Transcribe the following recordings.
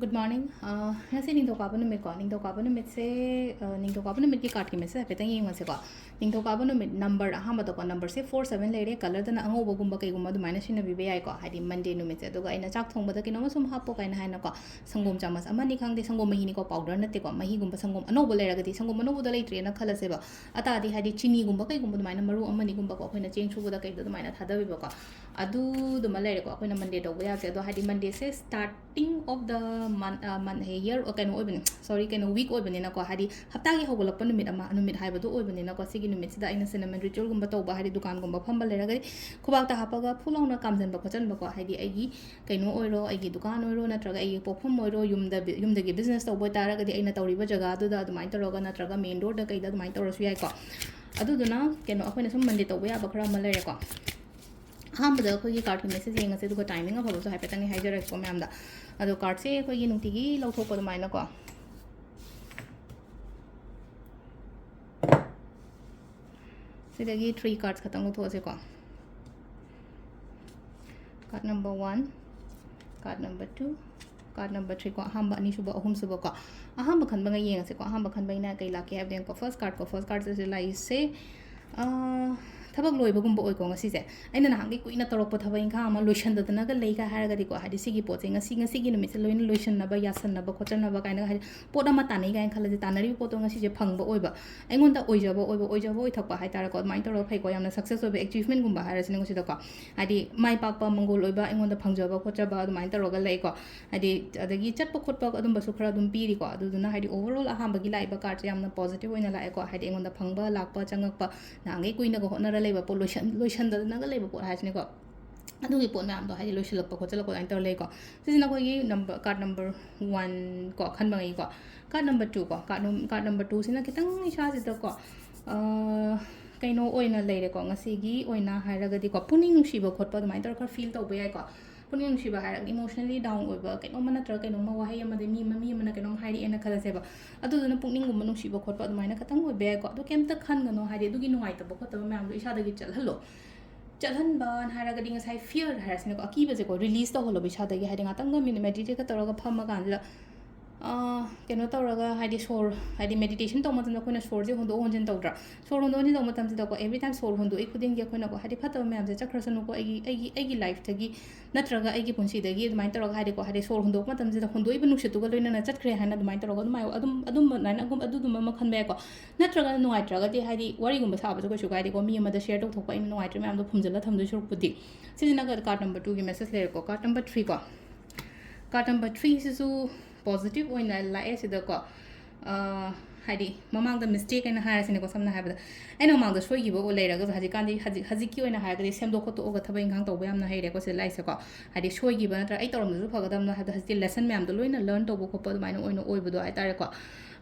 Good morning. Ngasi ningtokaba numit ko. Ningtokaba numit se ningtokaba numit ki card ki message petang yeng ngase ko. Ningtokaba numit number ahamba to ko number se 47 lere color dana angoba gumba kai gumba dumai sina bibe ai ko hadi Monday numit se aduga ina chak thongba da kinoma sum hapo kai na haina ko sangom chamas amani khangde sangom mahi ni ko powder nate ko mahi gumba sangom anoba lera gadi sangom anoba da leitre na khala se ba ata di hadi chini gumba kai gumba dumai maru amani gumba ko khoina cheng chuba da kai da dumai thada bi ba ko adu duma lere ko khoina Monday do ba ya se do hadi Monday se starting of the month year or kano oibani sorry kano week oibani na ko hadi haptagi hogolappa numit ama numit haibadu oibani na ko sigi numit sida aina cinnamon ritual gumba tawba hadi dukan gumba phamba leraga khubakta hapaga phulongna kamjan ba khojan ba ko hadi aigi kano oiro aigi dukan oiro natraga aigi pokpham oiro yumdagi business tawba taraga di aina tawriba jaga du da dumai taraga natraga main road da kaida dumai tawrasu yai ko aduduna kano akoina sum mandi tawba ya bakra malere ko ahambada akhoi card ki message yengase duga timing of hobo so haipetang ni haijar ko mamda ado card se akhoi nungtigi lauthokpa dumaina ko sidagi 3 cards khatang lauthose ko card number 1 card number 2 card number 3 ko ahamba ani suba ahum suba ko ahamba khanba nga yengase ko ahamba khanba ina kai laki habden ko first card se lai se tabak loy bagum bo ko ngasi se aina na hangi kuina torok thaba inga ama lotion da na ga leiga haraga di ko hadi sigi poche ngasi gi numit se loin lotion na ba yasan na ba khotan na ba kaina hadi pot ama tanai ga khala je tanari pot ngasi je phangba oiba aingon da oijaba oi thakpa hai tar ko mai tor phai ko yamna success oiba achievement gumba harasine ngosi da ko hadi mai pak pa mangol oiba aingon da phangjaba khochaba du mai tor ga lei ko hadi adagi chatpa khotpa adum ba su khara dum piri ko adu na hadi overall ahamba gi laiba card yamna positive oina lai ko hadi aingon da phangba lakpa changakpa na ngai kuina ko honara leiba lotion da na ga leiba pot hasne ko adugi pot na am do hadi lotion lakpa ko chala ko enter lei ko sisina ko gi number card number 1 ko khan bangai ko card number 2 ko card number 2 sina kitang isa sita ko kaino oina leire ko ngasi gi oina hairaga di ko puning nusiba khotpa dumai tar feel tawba yai ko puning nusiba hairag emotionally down oiba kaino mana tra kaino ma wahai amade mi mana kaino hairi ena khala seba aduduna puning gum nusiba khotpa dumai na katang oiba yai ko adu kemta khan gano hairi adugi nuai taba ko taba mam do isa dagi chalhallo chalhanba hairaga di ngasai fear harasne ko akiba je ko release to holo bisa dagi hairi ngatang ga min meditate ka taraga phamma kan keno tawraga hadi sor hadi meditation taw matam koina sor je hondo onjen tawdra sor hondo onjen taw matam da ko every time sor hondo ikuding ge koina ko hadi phataw me amje chakrasanu ko agi life tagi natraga agi punsi dagi dumai tawraga hadi ko hadi sor hondo matam je hondo ibu nuksitu ga loina na chatkre hana dumai tawraga dumai adum naina gum adu dum ma khanbe ko natraga nuai traga di hadi wari gum sa ba ko su ga di ko mi ma da share taw thokpa in nuai tre me am do phumjala thamdu sur pudi sijina ga card number 2 gi message le ko card number 3 ko card number 3 sisu positive oina lae sida ko hadi mamang da mistake ena hara sine ko samna habada ena mamang da soi gibo leira ga haji kandi haji ki oina hara ga sem do ko to ga thaba ingang to bayam na heire ko se lai se ko hadi soi giba na tra ai torom du phagadam na hada haji lesson mem do loina learn to bo ko pa mai oina oi budo ai tare ko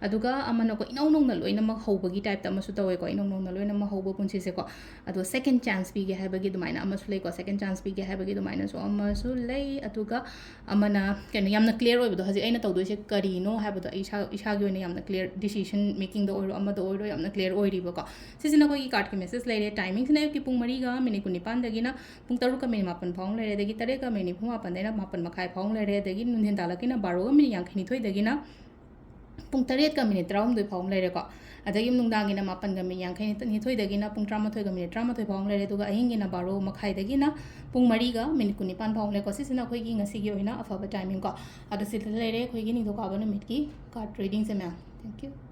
aduga amana ko inong nong na loina ma hobagi type ta masu tawe ko inong nong na loina ma hobo punchi se ko adu second chance bi ge habagi du mai na amasu lei ko second chance bi ge habagi du mai na so amasu lei aduga amana ken yamna clear oi budo haji aina tawdo se kari no habado isa gi oina yamna clear decision making the oiro amado oiro yamna clear oiri ba ko sisina ko gi card ki message leire timing sina ki pung 3 ga minute 9 dagina pung 3 ka minute 8 phang leire dagi 3 ka minute 8 daina 8 makhai phang leire dagi nunhen dalakina 12 ga minute yankhini dagina pung 3 ka minute 3 phang leire ko adagi nungdangina 8 ga minute yankhini dagina pung 13 ga minute 13 phang leire duga ahingina 12 makhai dagina pung 9 ga minute 9 phang le ko sisina khoi gi ngasi gi oina afaba timing ko adu sil leire khoi gi ning do ka ba minute ki card trading se ma thank you